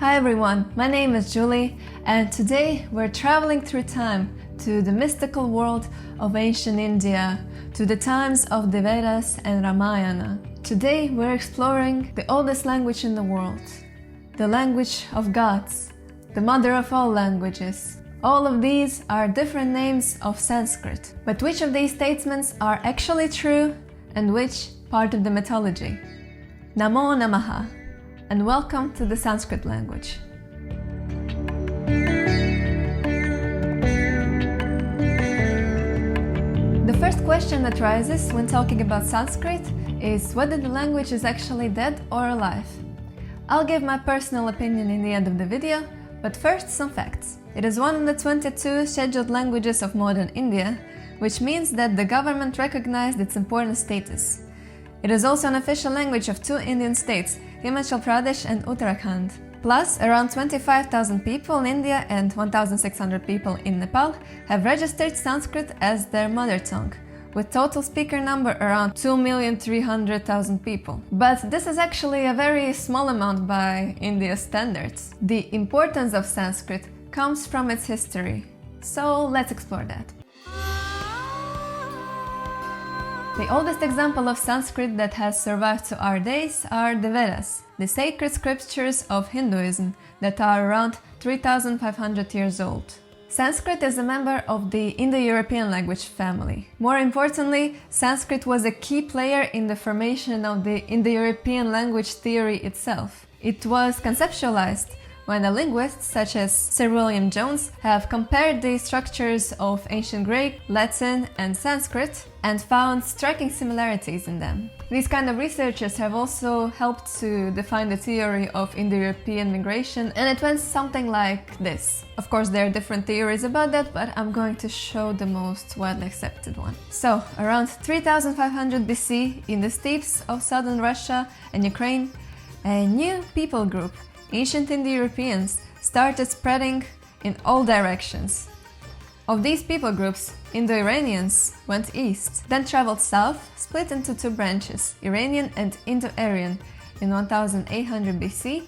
Hi everyone, my name is Julie, and today we're traveling through time to the mystical world of ancient India, to the times of the Vedas and Ramayana. Today we're exploring the oldest language in the world, the language of gods, the mother of all languages. All of these are different names of Sanskrit, but which of these statements are actually true and which part of the mythology? Namo Namaha, and welcome to the Sanskrit language. The first question that rises when talking about Sanskrit is whether the language is actually dead or alive. I'll give my personal opinion in the end of the video, but first some facts. It is one of the 22 scheduled languages of modern India, which means that the government recognized its important status. It is also an official language of two Indian states, Himachal Pradesh and Uttarakhand. Plus, around 25,000 people in India and 1,600 people in Nepal have registered Sanskrit as their mother tongue, with total speaker number around 2,300,000 people. But this is actually a very small amount by India's standards. The importance of Sanskrit comes from its history, so let's explore that. The oldest example of Sanskrit that has survived to our days are the Vedas, the sacred scriptures of Hinduism that are around 3,500 years old. Sanskrit is a member of the Indo-European language family. More importantly, Sanskrit was a key player in the formation of the Indo-European language theory itself. It was conceptualized when the linguists such as Sir William Jones have compared the structures of ancient Greek, Latin and Sanskrit and found striking similarities in them. These kind of researchers have also helped to define the theory of Indo-European migration, and it went something like this. Of course, there are different theories about that, but I'm going to show the most widely accepted one. So, around 3500 BC, in the steppes of southern Russia and Ukraine, a new people group, ancient Indo-Europeans, started spreading in all directions. Of these people groups, Indo-Iranians went east, then traveled south, split into two branches, Iranian and Indo-Aryan, in 1800 BC,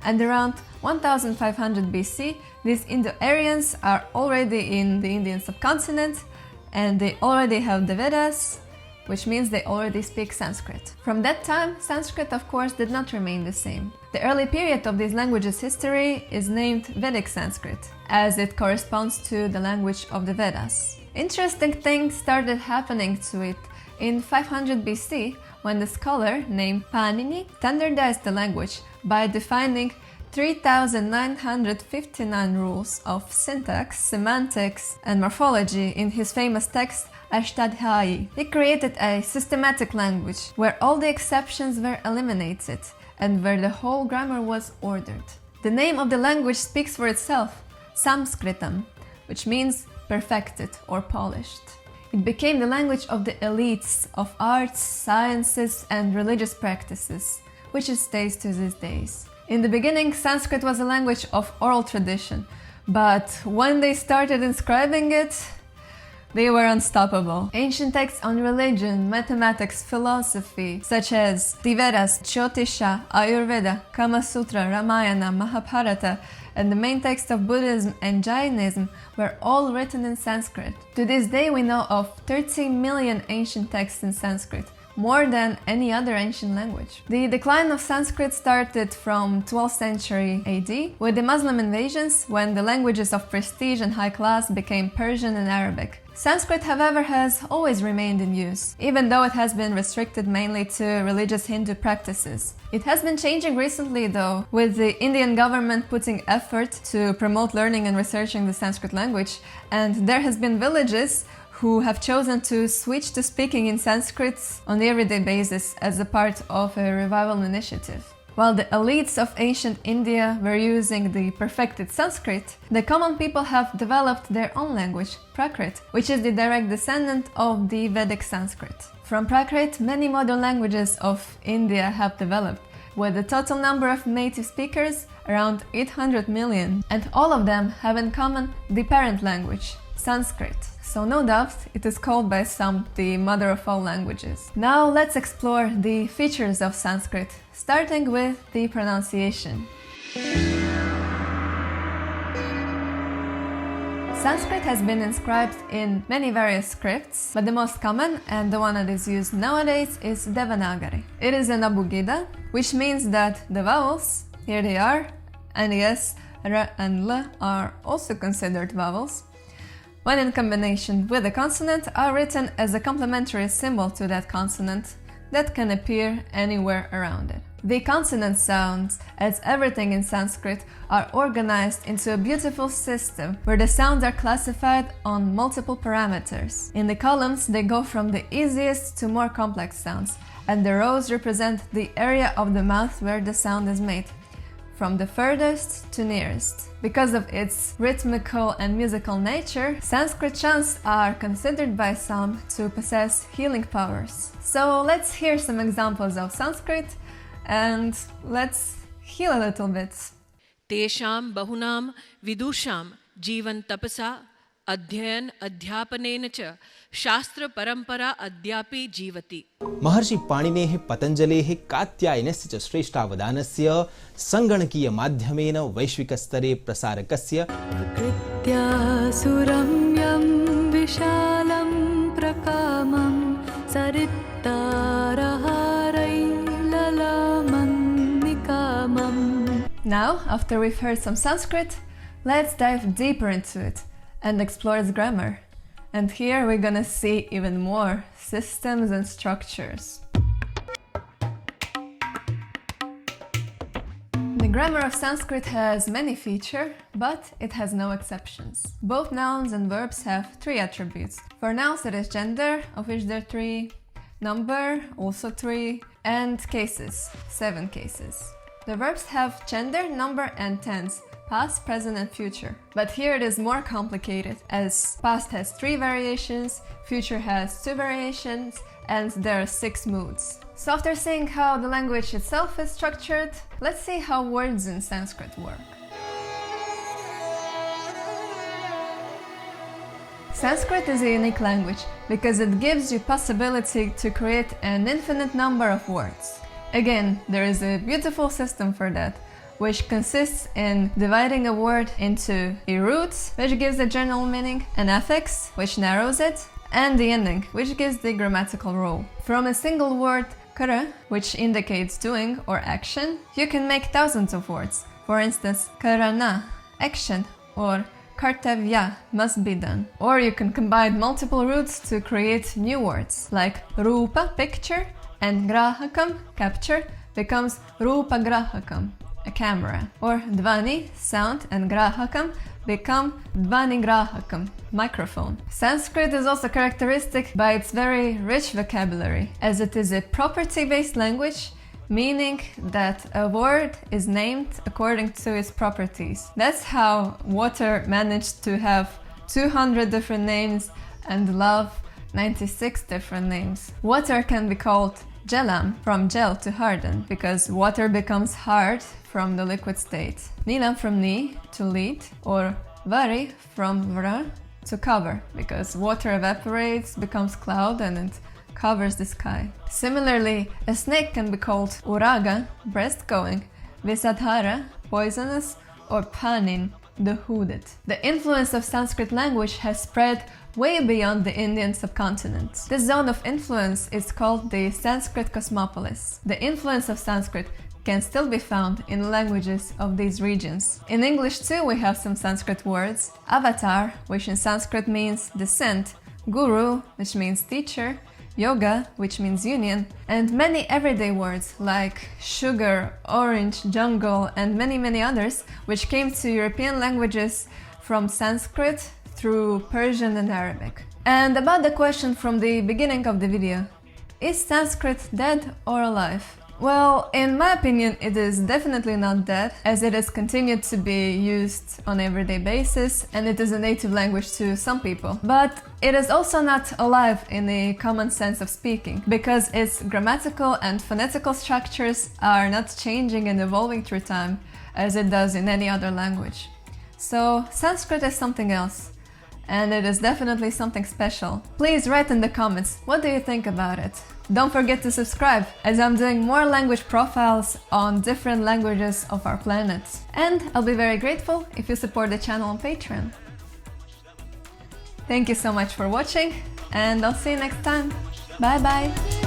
and around 1500 BC, these Indo-Aryans are already in the Indian subcontinent and they already have the Vedas, which means they already speak Sanskrit. From that time, Sanskrit of course did not remain the same. The early period of this language's history is named Vedic Sanskrit, as it corresponds to the language of the Vedas. Interesting things started happening to it in 500 BC, when the scholar named Panini standardized the language by defining 3,959 rules of syntax, semantics and morphology in his famous text Ashtadhyayi. He created a systematic language where all the exceptions were eliminated and where the whole grammar was ordered. The name of the language speaks for itself, Samskritam, which means perfected or polished. It became the language of the elites of arts, sciences and religious practices, which it stays to these days. In the beginning, Sanskrit was a language of oral tradition, but when they started inscribing it, they were unstoppable. Ancient texts on religion, mathematics, philosophy, such as the Vedas, Jyotisha, Ayurveda, Kama Sutra, Ramayana, Mahabharata, and the main text of Buddhism and Jainism were all written in Sanskrit. To this day we know of 30 million ancient texts in Sanskrit, more than any other ancient language. The decline of Sanskrit started from 12th century AD with the Muslim invasions, when the languages of prestige and high class became Persian and Arabic. Sanskrit, however, has always remained in use, even though it has been restricted mainly to religious Hindu practices. It has been changing recently though, with the Indian government putting effort to promote learning and researching the Sanskrit language, and there has been villages who have chosen to switch to speaking in Sanskrit on the everyday basis as a part of a revival initiative. While the elites of ancient India were using the perfected Sanskrit, the common people have developed their own language, Prakrit, which is the direct descendant of the Vedic Sanskrit. From Prakrit, many modern languages of India have developed, with a total number of native speakers around 800 million, and all of them have in common the parent language, Sanskrit. So no doubt, it is called by some the mother of all languages. Now let's explore the features of Sanskrit, starting with the pronunciation. Sanskrit has been inscribed in many various scripts, but the most common and the one that is used nowadays is Devanagari. It is an abugida, which means that the vowels, here they are, and yes, R and L are also considered vowels, when in combination with a consonant are written as a complementary symbol to that consonant that can appear anywhere around it. The consonant sounds, as everything in Sanskrit, are organized into a beautiful system where the sounds are classified on multiple parameters. In the columns, they go from the easiest to more complex sounds, and the rows represent the area of the mouth where the sound is made, from the furthest to nearest. Because of its rhythmical and musical nature, Sanskrit chants are considered by some to possess healing powers. So let's hear some examples of Sanskrit and let's heal a little bit. Tesham bahunam vidusham जीवन तपसा अध्ययन अध्यापनेन च शास्त्र परंपरा अद्यापि जीवति. महर्षि पाणिनेः पतञ्जलेः कात्यायनस्य च श्रेष्ठावधानस्य संगणकीय माध्यमेन वैश्विकस्तरे प्रसारकस्य कृत्यासुरम्यं विशालं प्रकामं सरित्तारहारैललामन्निकामम्. Now, after we've heard some Sanskrit, let's dive deeper into it and explore its grammar. And here we're gonna see even more systems and structures. The grammar of Sanskrit has many features, but it has no exceptions. Both nouns and verbs have 3 attributes. For nouns it is gender, of which there are 3, number, also 3, and cases, 7 cases. The verbs have gender, number, and tense, past, present, and future. But here it is more complicated, as past has 3 variations, future has 2 variations, and there are 6 moods. So after seeing how the language itself is structured, let's see how words in Sanskrit work. Sanskrit is a unique language because it gives you possibility to create an infinite number of words. Again, there is a beautiful system for that, which consists in dividing a word into a root, which gives a general meaning, an affix, which narrows it, and the ending, which gives the grammatical rule. From a single word, kara, which indicates doing or action, you can make thousands of words. For instance, karana, action, or kartavya, must be done. Or you can combine multiple roots to create new words, like rupa, picture, and grahakam, capture, becomes rupa grahakam, a camera. Or dvani, sound, and grahakam become dvani grahakam, microphone. Sanskrit is also characteristic by its very rich vocabulary, as it is a property-based language, meaning that a word is named according to its properties. That's how water managed to have 200 different names and love 96 different names. Water can be called Jalam, from gel, to harden, because water becomes hard from the liquid state. Nilam, from ni, to lead, or Vari, from vra, to cover, because water evaporates, becomes cloud, and it covers the sky. Similarly, a snake can be called Uraga, breast-going, Visadhara, poisonous, or Panin, the hooded. The influence of Sanskrit language has spread way beyond the Indian subcontinent. This zone of influence is called the Sanskrit cosmopolis. The influence of Sanskrit can still be found in languages of these regions. In English too we have some Sanskrit words. Avatar, which in Sanskrit means descent, Guru, which means teacher, Yoga, which means union, and many everyday words like sugar, orange, jungle, and many others, which came to European languages from Sanskrit through Persian and Arabic. And about the question from the beginning of the video, is Sanskrit dead or alive? Well, in my opinion, it is definitely not dead, as it has continued to be used on an everyday basis, and it is a native language to some people. But it is also not alive in the common sense of speaking, because its grammatical and phonetical structures are not changing and evolving through time, as it does in any other language. So Sanskrit is something else, and it is definitely something special. Please write in the comments, what do you think about it? Don't forget to subscribe, as I'm doing more language profiles on different languages of our planet. And I'll be very grateful if you support the channel on Patreon. Thank you so much for watching, and I'll see you next time. Bye bye!